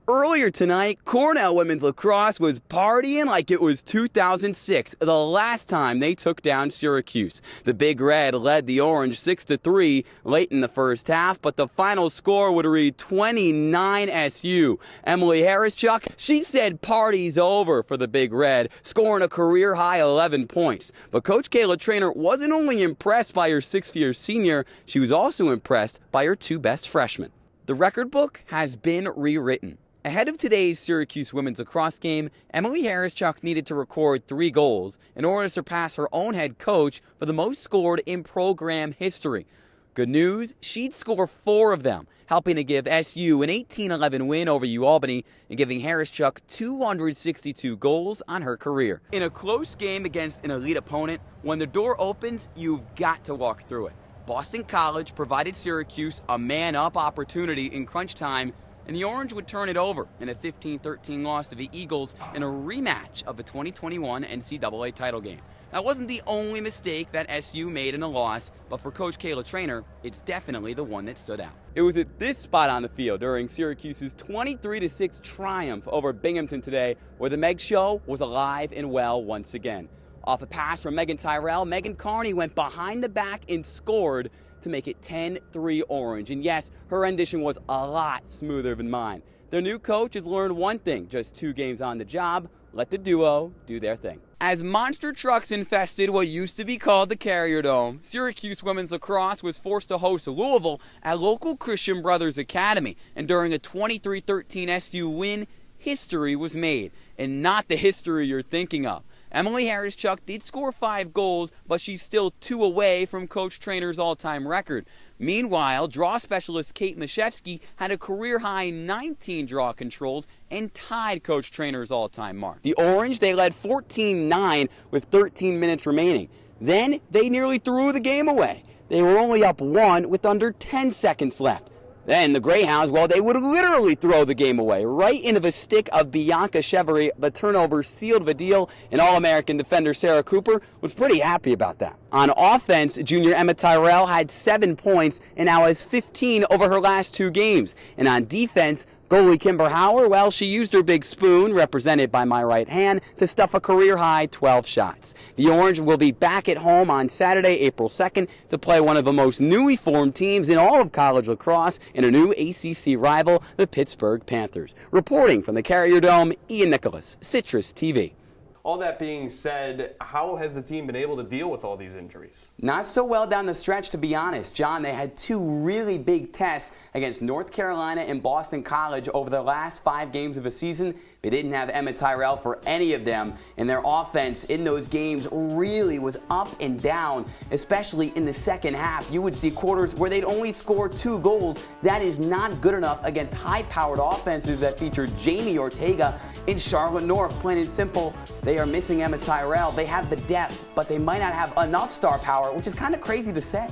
Earlier tonight, Cornell women's lacrosse was partying like it was 2006, the last time they took down Syracuse. The Big Red led the Orange 6-3 late in the first half, but the final score would read 29 SU. Emily Hawryschuk, she said party's over for the Big Red, scoring a career-high 11 points. But Coach Kayla Trainer wasn't only impressed by her sixth-year senior, she was also impressed by her two best freshmen. The record book has been rewritten. Ahead of today's Syracuse women's lacrosse game, Emily Hawryschuk needed to record 3 goals in order to surpass her own head coach for the most scored in program history. Good news, she'd score 4 of them, helping to give SU an 18-11 win over UAlbany and giving Hawryschuk 262 goals on her career. In a close game against an elite opponent, when the door opens, you've got to walk through it. Boston College provided Syracuse a man-up opportunity in crunch time, and the Orange would turn it over in a 15-13 loss to the Eagles in a rematch of the 2021 NCAA title game. That wasn't the only mistake that SU made in a loss, but for Coach Kayla Trainer, it's definitely the one that stood out. It was at this spot on the field during Syracuse's 23-6 triumph over Binghamton today where the Meg Show was alive and well once again. Off a pass from Megan Tyrell, Megan Carney went behind the back and scored to make it 10-3 Orange. And yes, her rendition was a lot smoother than mine. Their new coach has learned one thing, just 2 games on the job, let the duo do their thing. As monster trucks infested what used to be called the Carrier Dome, Syracuse women's lacrosse was forced to host Louisville at local Christian Brothers Academy. And during a 23-13 SU win, history was made. And not the history you're thinking of. Emily Hawryschuk did score 5 goals, but she's still 2 away from Coach Trainer's all-time record. Meanwhile, draw specialist Kate Mashevsky had a career-high 19 draw controls and tied Coach Trainer's all-time mark. The Orange, they led 14-9 with 13 minutes remaining. Then they nearly threw the game away. They were only up 1 with under 10 seconds left. Then the Greyhounds, well, they would literally throw the game away right into the stick of Bianca Chevry. The turnover sealed the deal, and All-American defender Sarah Cooper was pretty happy about that. On offense, junior Emma Tyrell had 7 points and now has 15 over her last 2 games. And on defense, goalie Kimber Hauer, well, she used her big spoon, represented by my right hand, to stuff a career-high 12 shots. The Orange will be back at home on Saturday, April 2nd, to play one of the most newly formed teams in all of college lacrosse and a new ACC rival, the Pittsburgh Panthers. Reporting from the Carrier Dome, Ian Nicholas, Citrus TV. All that being said, how has the team been able to deal with all these injuries? Not so well down the stretch, to be honest. John, they had 2 really big tests against North Carolina and Boston College over the last 5 games of the season. They didn't have Emma Tyrell for any of them, and their offense in those games really was up and down, especially in the second half. You would see quarters where they'd only score 2 goals. That is not good enough against high-powered offenses that feature Jamie Ortega in Charlotte North. Plain and simple, they are missing Emma Tyrell. They have the depth, but they might not have enough star power, which is kind of crazy to say.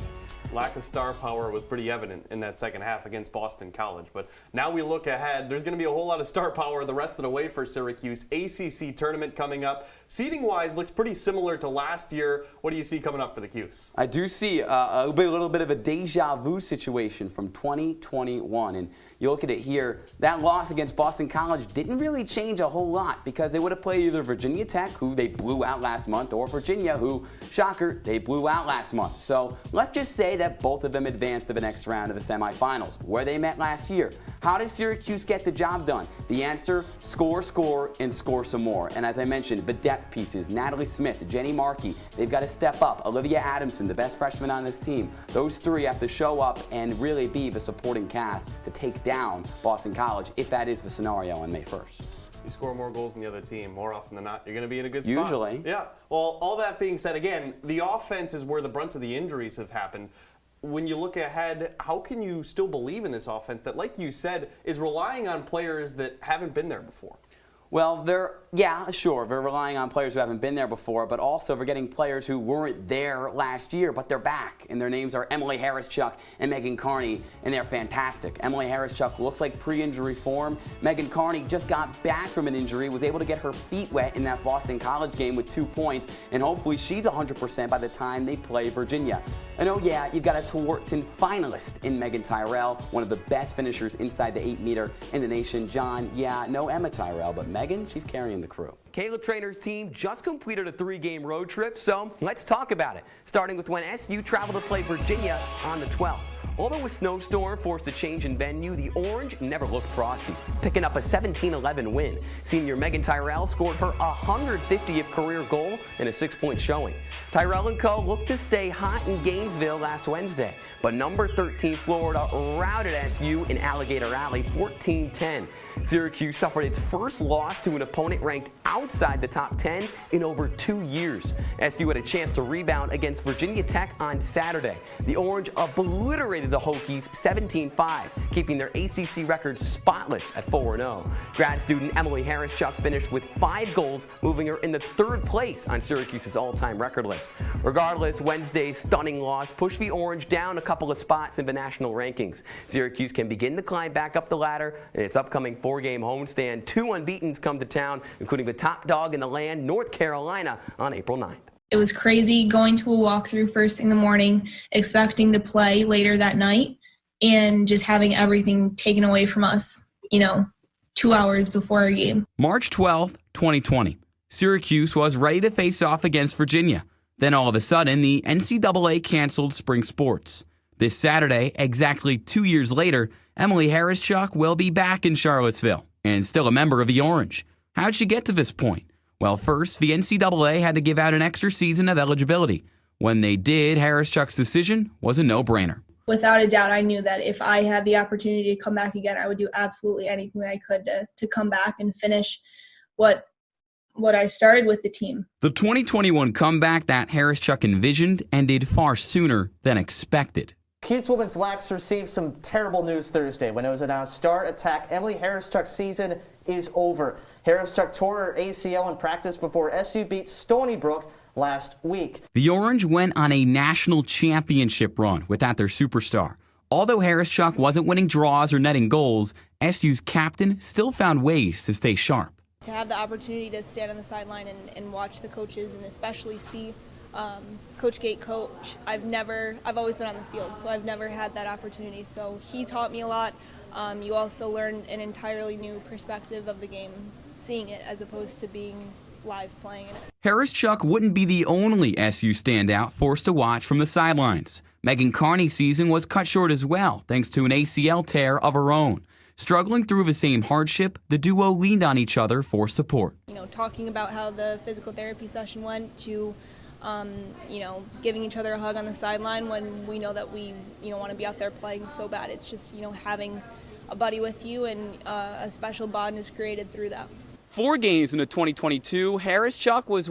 Lack of star power was pretty evident in that second half against Boston College. But now we look ahead. There's going to be a whole lot of star power the rest of the way for Syracuse. ACC tournament coming up. Seeding-wise, looks pretty similar to last year. What do you see coming up for the Cuse? I do see a little bit of a deja vu situation from 2021. And you look at it here, that loss against Boston College didn't really change a whole lot because they would have played either Virginia Tech, who they blew out last month, or Virginia, who, shocker, they blew out last month. So let's just say that both of them advanced to the next round of the semifinals, where they met last year. How does Syracuse get the job done? The answer, score, and score some more. And as I mentioned, the depth pieces, Natalie Smith, Jenny Markey, they've got to step up. Olivia Adamson, the best freshman on this team. Those 3 have to show up and really be the supporting cast to take down Boston College, if that is the scenario on May 1st. You score more goals than the other team, more often than not, you're going to be in a good spot. Usually. Yeah. Well, all that being said, again, the offense is where the brunt of the injuries have happened. When you look ahead, how can you still believe in this offense that, like you said, is relying on players that haven't been there before? Well, they're relying on players who haven't been there before, but also they're getting players who weren't there last year, but they're back. And their names are Emily Hawryschuk and Megan Carney, and they're fantastic. Emily Hawryschuk looks like pre-injury form. Megan Carney just got back from an injury, was able to get her feet wet in that Boston College game with 2 points, and hopefully she's 100% by the time they play Virginia. And you've got a Tewarton finalist in Megan Tyrell, one of the best finishers inside the 8-meter in the nation. John, no Emma Tyrell, but Megan, she's carrying the crew. Caleb Trainer's team just completed a 3-game road trip, so let's talk about it. Starting with when SU traveled to play Virginia on the 12th. Although a snowstorm forced a change in venue, the Orange never looked frosty, picking up a 17-11 win. Senior Megan Tyrell scored her 150th career goal in a 6-point showing. Tyrell and co. looked to stay hot in Gainesville last Wednesday, but number 13 Florida routed SU in Alligator Alley 14-10. Syracuse suffered its first loss to an opponent ranked outside the top 10 in over 2 years. SU had a chance to rebound against Virginia Tech on Saturday. The Orange obliterated the Hokies 17-5, keeping their ACC record spotless at 4-0. Grad student Emily Hawryschuk finished with 5 goals, moving her in the 3rd place on Syracuse's all-time record list. Regardless, Wednesday's stunning loss pushed the Orange down a couple of spots in the national rankings. Syracuse can begin to climb back up the ladder in its upcoming 4-game homestand. 2 unbeatens come to town, including the top dog in the land, North Carolina, on April 9th. It was crazy going to a walkthrough first thing in the morning, expecting to play later that night, and just having everything taken away from us, 2 hours before our game. March 12th, 2020. Syracuse was ready to face off against Virginia. Then all of a sudden, the NCAA canceled spring sports. This Saturday, exactly 2 years later, Emily Hawryschuk will be back in Charlottesville and still a member of the Orange. How'd she get to this point? Well, first, the NCAA had to give out an extra season of eligibility. When they did, Hawryschuk's decision was a no-brainer. Without a doubt, I knew that if I had the opportunity to come back again, I would do absolutely anything that I could to come back and finish what I started with the team. The 2021 comeback that Hawryschuk envisioned ended far sooner than expected. Cuse Women's Lax received some terrible news Thursday when it was announced star attack Emily Hawryschuk's season is over. Hawryschuk tore her ACL in practice before SU beat Stony Brook last week. The Orange went on a national championship run without their superstar. Although Hawryschuk wasn't winning draws or netting goals, SU's captain still found ways to stay sharp. To have the opportunity to stand on the sideline and watch the coaches and especially see Coach Gate coach, I've always been on the field, so I've never had that opportunity. So he taught me a lot. You also learn an entirely new perspective of the game, seeing it as opposed to being live playing in it. Hawryschuk wouldn't be the only SU standout forced to watch from the sidelines. Megan Carney's season was cut short as well, thanks to an ACL tear of her own. Struggling through the same hardship, the duo leaned on each other for support. Talking about how the physical therapy session went to giving each other a hug on the sideline when we know that we, want to be out there playing so bad. It's just, having a buddy with you and a special bond is created through that. 4 games into 2022, Hawryschuk was,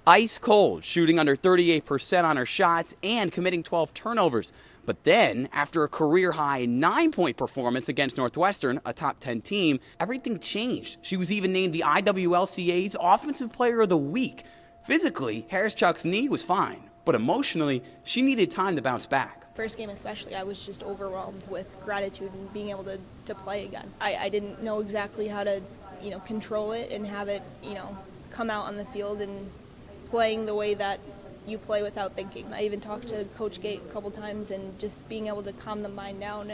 ice cold, shooting under 38% on her shots and committing 12 turnovers. But then, after a career-high 9-point performance against Northwestern, a top 10 team, everything changed. She was even named the IWLCA's Offensive Player of the Week. Physically, Hawryschuk's knee was fine, but emotionally, she needed time to bounce back. First game especially, I was just overwhelmed with gratitude and being able to play again. I didn't know exactly how to, control it and have it, come out on the field and playing the way that you play without thinking. I even talked to Coach Gate a couple times and just being able to calm the mind down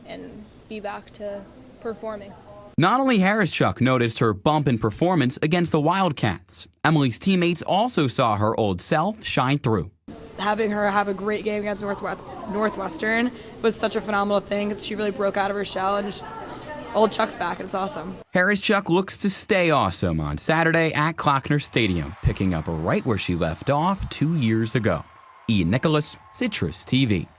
and be back to performing. Not only Hawryschuk noticed her bump in performance against the Wildcats, Emily's teammates also saw her old self shine through. Having her have a great game against Northwestern was such a phenomenal thing. She really broke out of her shell and just old Chuck's back, and it's awesome. Hawryschuk looks to stay awesome on Saturday at Klockner Stadium, picking up right where she left off 2 years ago. Ian Nicholas, Citrus TV.